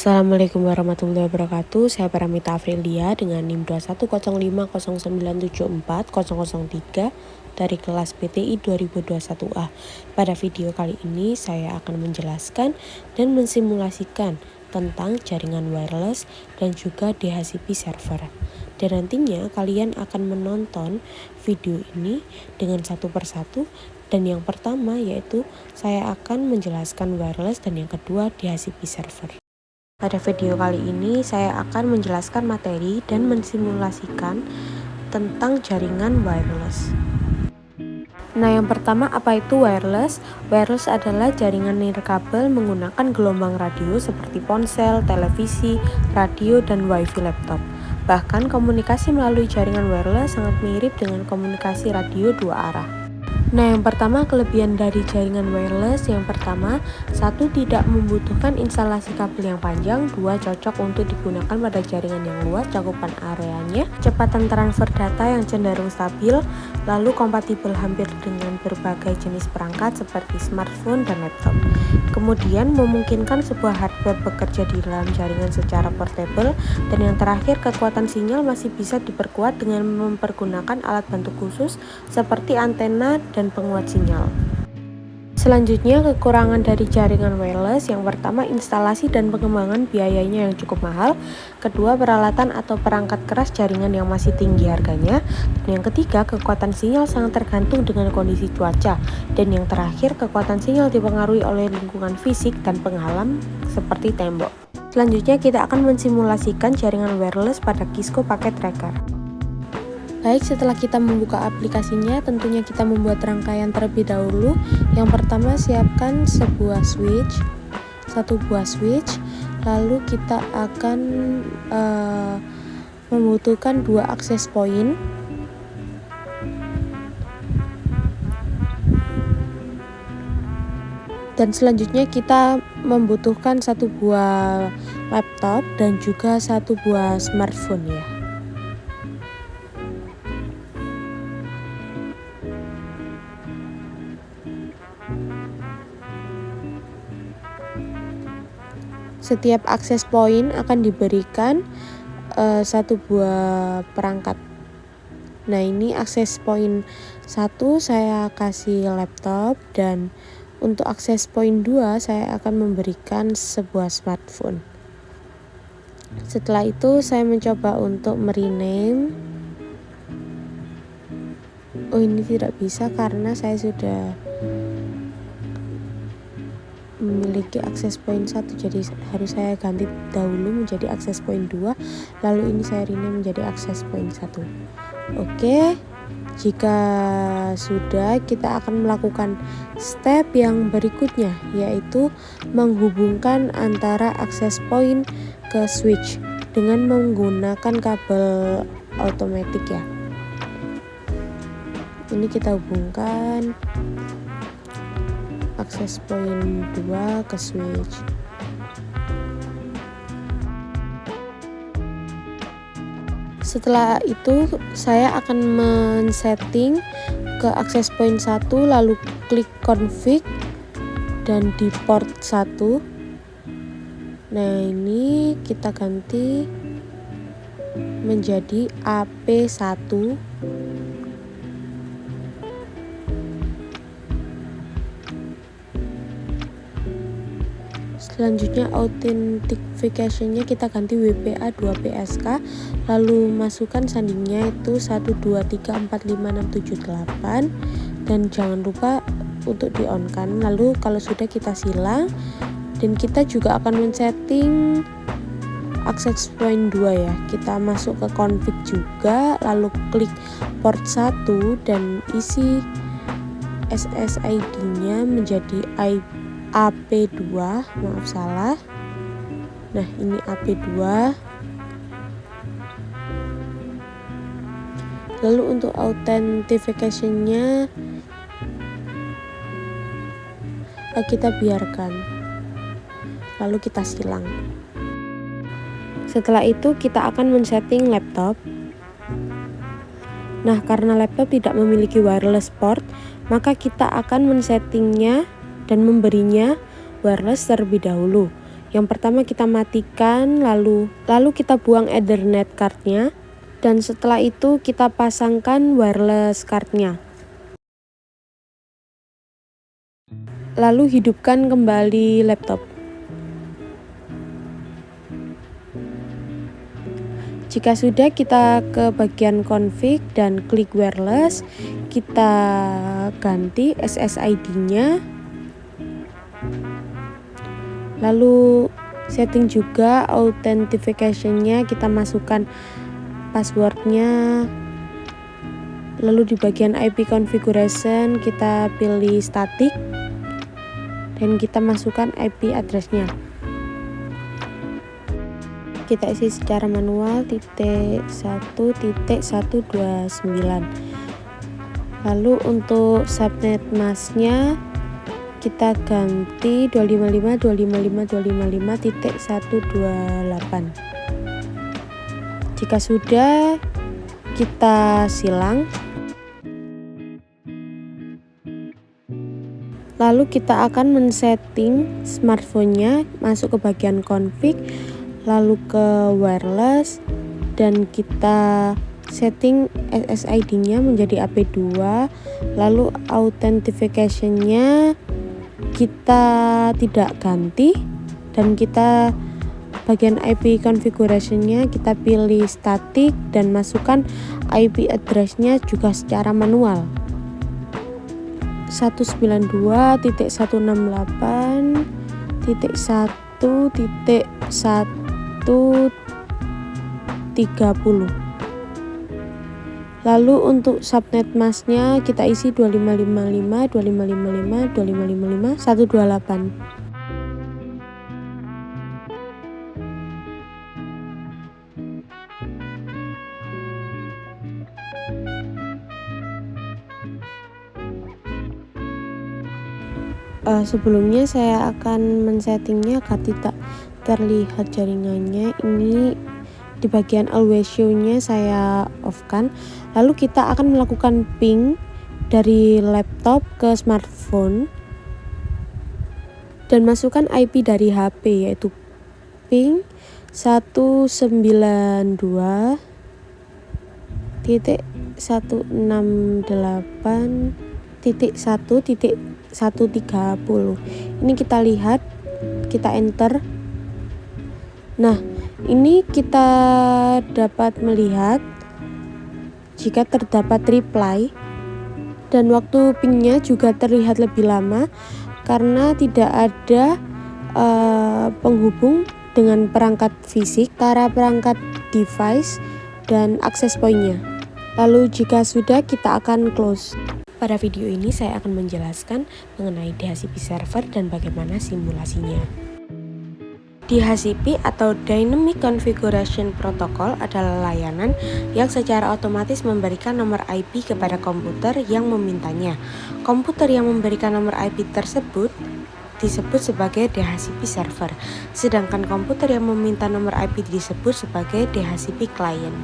Assalamualaikum warahmatullahi wabarakatuh. Saya Paramita Afrilia dengan NIM 21050974003 dari kelas PTI 2021A. Pada video kali ini saya akan menjelaskan dan mensimulasikan tentang jaringan wireless dan juga DHCP server. Dan nantinya kalian akan menonton video ini dengan satu persatu. Dan yang pertama yaitu saya akan menjelaskan wireless dan yang kedua DHCP server. Pada video kali ini saya akan menjelaskan materi dan mensimulasikan tentang jaringan wireless. Nah, yang pertama, apa itu wireless? Wireless adalah jaringan nirkabel menggunakan gelombang radio seperti ponsel, televisi, radio, dan wifi laptop. Bahkan komunikasi melalui jaringan wireless sangat mirip dengan komunikasi radio dua arah. Nah, yang pertama kelebihan dari jaringan wireless, yang pertama, satu, tidak membutuhkan instalasi kabel yang panjang, dua, cocok untuk digunakan pada jaringan yang luas, cakupan areanya, kecepatan transfer data yang cenderung stabil, lalu kompatibel hampir dengan berbagai jenis perangkat seperti smartphone dan laptop. Kemudian memungkinkan sebuah hardware bekerja di dalam jaringan secara portable, dan yang terakhir kekuatan sinyal masih bisa diperkuat dengan mempergunakan alat bantu khusus seperti antena dan penguat sinyal. Selanjutnya, kekurangan dari jaringan wireless, yang pertama instalasi dan pengembangan biayanya yang cukup mahal, kedua peralatan atau perangkat keras jaringan yang masih tinggi harganya, dan yang ketiga kekuatan sinyal sangat tergantung dengan kondisi cuaca, dan yang terakhir kekuatan sinyal dipengaruhi oleh lingkungan fisik dan penghalang seperti tembok. Selanjutnya kita akan mensimulasikan jaringan wireless pada Kisco paket tracker. Baik, setelah kita membuka aplikasinya, tentunya kita membuat rangkaian terlebih dahulu. Yang pertama, siapkan satu buah switch, lalu kita akan membutuhkan 2 akses point. Dan selanjutnya kita membutuhkan 1 buah laptop dan juga 1 buah smartphone ya. Setiap akses point akan diberikan 1 buah perangkat. Nah, ini akses point 1 saya kasih laptop, dan untuk akses point 2 saya akan memberikan sebuah smartphone. Setelah itu saya mencoba untuk merename. Oh, ini tidak bisa karena saya sudah memiliki akses point 1, jadi harus saya ganti dahulu menjadi akses point 2, lalu ini saya rename menjadi akses point 1. Oke, jika sudah, kita akan melakukan step yang berikutnya, yaitu menghubungkan antara akses point ke switch dengan menggunakan kabel otomatis ya. Ini kita hubungkan akses point 2 ke switch. Setelah itu saya akan men-setting ke akses point 1, lalu klik config dan di port 1. Nah, ini kita ganti menjadi AP1. Selanjutnya authentication-nya kita ganti WPA 2PSK, lalu masukkan sandingnya itu 123456778, dan jangan lupa untuk di on kan. Lalu kalau sudah kita silang, dan kita juga akan men-setting akses point 2 ya. Kita masuk ke config juga, lalu klik port 1 dan isi SSID-nya menjadi AP2, maaf salah. Nah, ini AP2. Lalu untuk authentication-nya kita biarkan, lalu kita silang. Setelah itu kita akan men-setting laptop. Nah, karena laptop tidak memiliki wireless port, maka kita akan men-settingnya dan memberinya wireless terlebih dahulu. Yang pertama kita matikan, lalu kita buang Ethernet cardnya, dan setelah itu kita pasangkan wireless cardnya. Lalu hidupkan kembali laptop. Jika sudah, kita ke bagian config dan klik wireless. Kita ganti SSID-nya. Lalu setting juga authentication-nya, kita masukkan passwordnya. Lalu di bagian IP configuration kita pilih static dan kita masukkan IP address-nya. Kita isi secara manual .1.129. Lalu untuk subnet mask-nya kita ganti 255.255.255.128. Jika sudah, kita silang. Lalu kita akan men-setting smartphone-nya, masuk ke bagian config, lalu ke wireless, dan kita setting SSID-nya menjadi AP2, lalu authentication-nya kita tidak ganti, dan kita bagian IP configuration-nya kita pilih static dan masukkan IP address-nya juga secara manual. 192.168.1.130. Lalu untuk subnet mask-nya kita isi 2555.2555.2555.128. Sebelumnya saya akan men-settingnya agar tidak terlihat jaringannya. Ini di bagian always show-nya saya off-kan. Lalu kita akan melakukan ping dari laptop ke smartphone dan masukkan IP dari HP, yaitu ping 192.168.1.130. Ini kita lihat, kita enter. Nah, ini kita dapat melihat jika terdapat reply, dan waktu pingnya juga terlihat lebih lama karena tidak ada penghubung dengan perangkat fisik antara perangkat device dan access point-nya. Lalu jika sudah, kita akan close. Pada video ini saya akan menjelaskan mengenai DHCP server dan bagaimana simulasinya. DHCP atau Dynamic Configuration Protocol adalah layanan yang secara otomatis memberikan nomor IP kepada komputer yang memintanya. Komputer yang memberikan nomor IP tersebut disebut sebagai DHCP server, sedangkan komputer yang meminta nomor IP disebut sebagai DHCP client.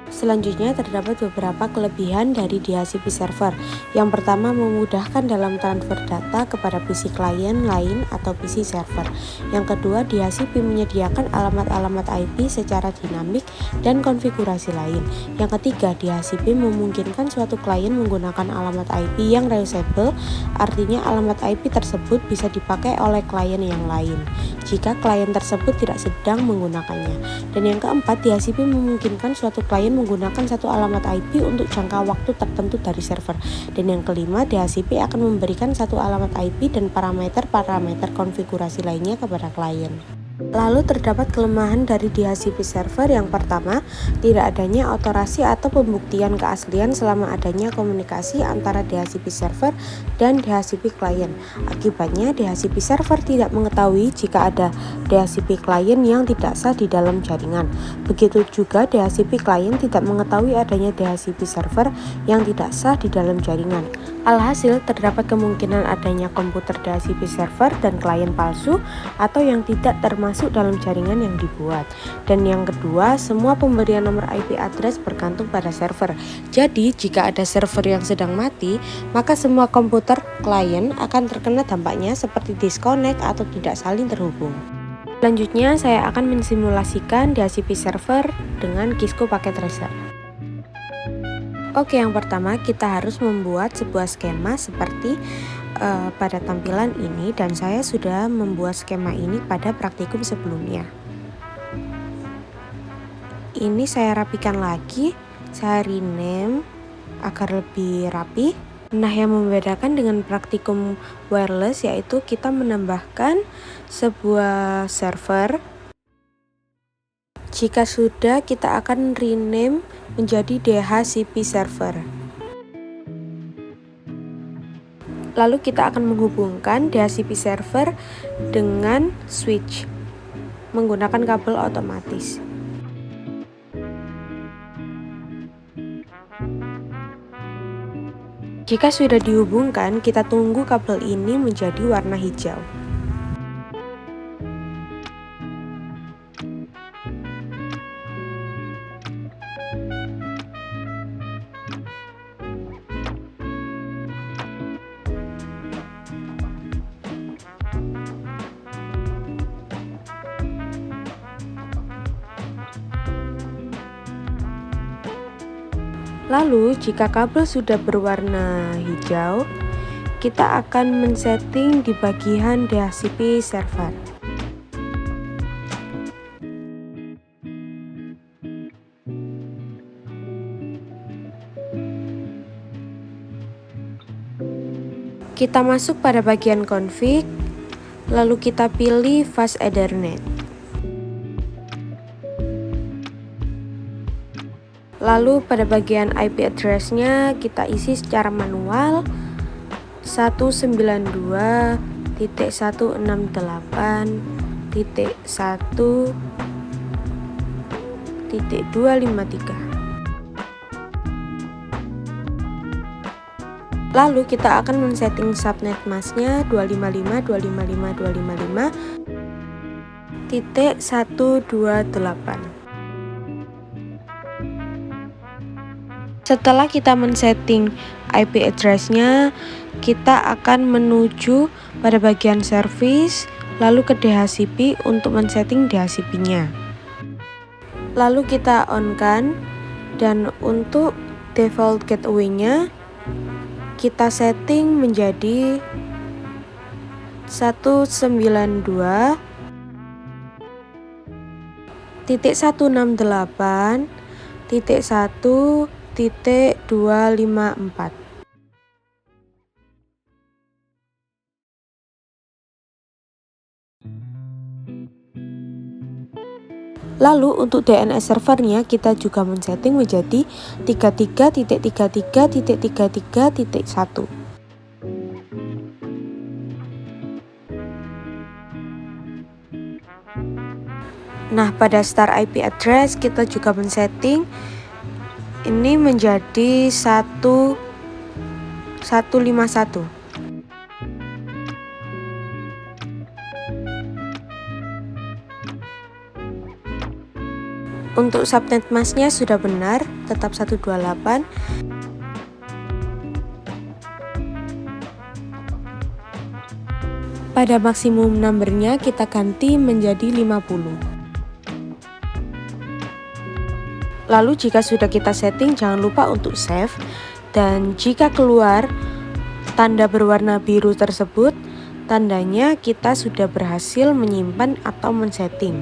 Selanjutnya terdapat beberapa kelebihan dari DHCP server. Yang pertama, memudahkan dalam transfer data kepada PC klien lain atau PC server. Yang kedua, DHCP menyediakan alamat-alamat IP secara dinamik dan konfigurasi lain. Yang ketiga, DHCP memungkinkan suatu klien menggunakan alamat IP yang reusable, artinya alamat IP tersebut bisa dipakai oleh klien yang lain jika klien tersebut tidak sedang menggunakannya. Dan yang keempat, DHCP memungkinkan suatu klien menggunakan satu alamat IP untuk jangka waktu tertentu dari server. Dan yang kelima, DHCP akan memberikan satu alamat IP dan parameter-parameter konfigurasi lainnya kepada klien. Lalu terdapat kelemahan dari DHCP server. Yang pertama, tidak adanya otorasi atau pembuktian keaslian selama adanya komunikasi antara DHCP server dan DHCP klien. Akibatnya, DHCP server tidak mengetahui jika ada DHCP klien yang tidak sah di dalam jaringan. Begitu juga DHCP klien tidak mengetahui adanya DHCP server yang tidak sah di dalam jaringan. Alhasil, terdapat kemungkinan adanya komputer DHCP server dan klien palsu atau yang tidak termasuk dalam jaringan yang dibuat. Dan yang kedua, semua pemberian nomor IP address bergantung pada server. Jadi, jika ada server yang sedang mati, maka semua komputer klien akan terkena dampaknya seperti disconnect atau tidak saling terhubung. Selanjutnya saya akan mensimulasikan DHCP server dengan Kisco Packet Tracer. Oke, yang pertama kita harus membuat sebuah skema seperti pada tampilan ini, dan saya sudah membuat skema ini pada praktikum sebelumnya. Ini saya rapikan lagi, saya rename agar lebih rapi. Nah, yang membedakan dengan praktikum wireless yaitu kita menambahkan sebuah server. Jika sudah, kita akan rename menjadi DHCP server. Lalu kita akan menghubungkan DHCP server dengan switch menggunakan kabel otomatis. Jika sudah dihubungkan, kita tunggu kabel ini menjadi warna hijau. Lalu, jika kabel sudah berwarna hijau, kita akan men-setting di bagian DHCP server. Kita masuk pada bagian config, lalu kita pilih Fast Ethernet. Lalu pada bagian IP address-nya kita isi secara manual 192.168.1.253. Lalu kita akan men-setting subnet mask-nya 255.255.255.128. Setelah kita men-setting IP address-nya, kita akan menuju pada bagian service, lalu ke DHCP untuk men-setting DHCP-nya. Lalu kita on-kan, dan untuk default gateway-nya kita setting menjadi 192.168.1.254. Lalu untuk DNS servernya kita juga men-setting menjadi 33.33.33.1. Nah, pada start IP address kita juga men-setting ini menjadi 151. Untuk subnet mask-nya sudah benar, tetap 128. Pada maksimum numbernya kita ganti menjadi 50. Lalu jika sudah kita setting, jangan lupa untuk save, dan jika keluar tanda berwarna biru tersebut, tandanya kita sudah berhasil menyimpan atau men-setting.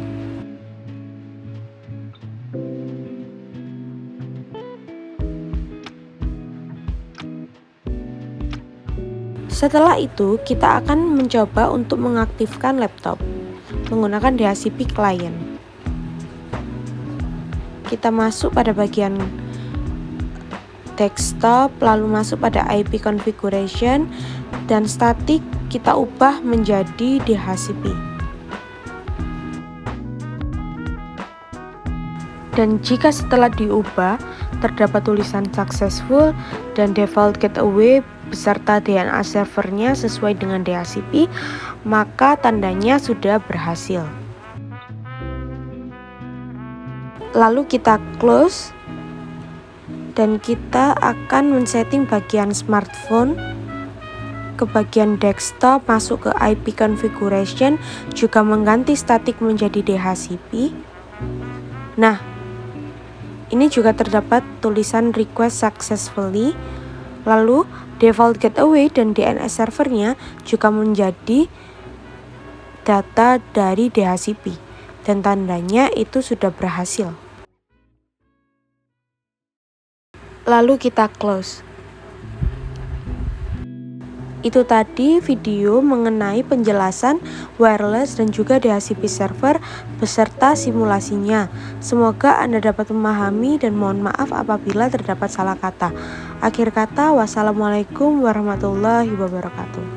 Setelah itu, kita akan mencoba untuk mengaktifkan laptop menggunakan DHCP client. Kita masuk pada bagian desktop, lalu masuk pada IP configuration, dan static kita ubah menjadi DHCP. Dan jika setelah diubah terdapat tulisan successful dan default gateway beserta DNA servernya sesuai dengan DHCP, maka tandanya sudah berhasil. Lalu kita close, dan kita akan men-setting bagian smartphone ke bagian desktop, masuk ke IP configuration, juga mengganti static menjadi DHCP. Nah, ini juga terdapat tulisan request successfully. Lalu default gateway dan DNS servernya juga menjadi data dari DHCP dan tandanya itu sudah berhasil. Lalu kita close. Itu tadi video mengenai penjelasan wireless dan juga DHCP server beserta simulasinya. Semoga Anda dapat memahami dan mohon maaf apabila terdapat salah kata. Akhir kata, wassalamualaikum warahmatullahi wabarakatuh.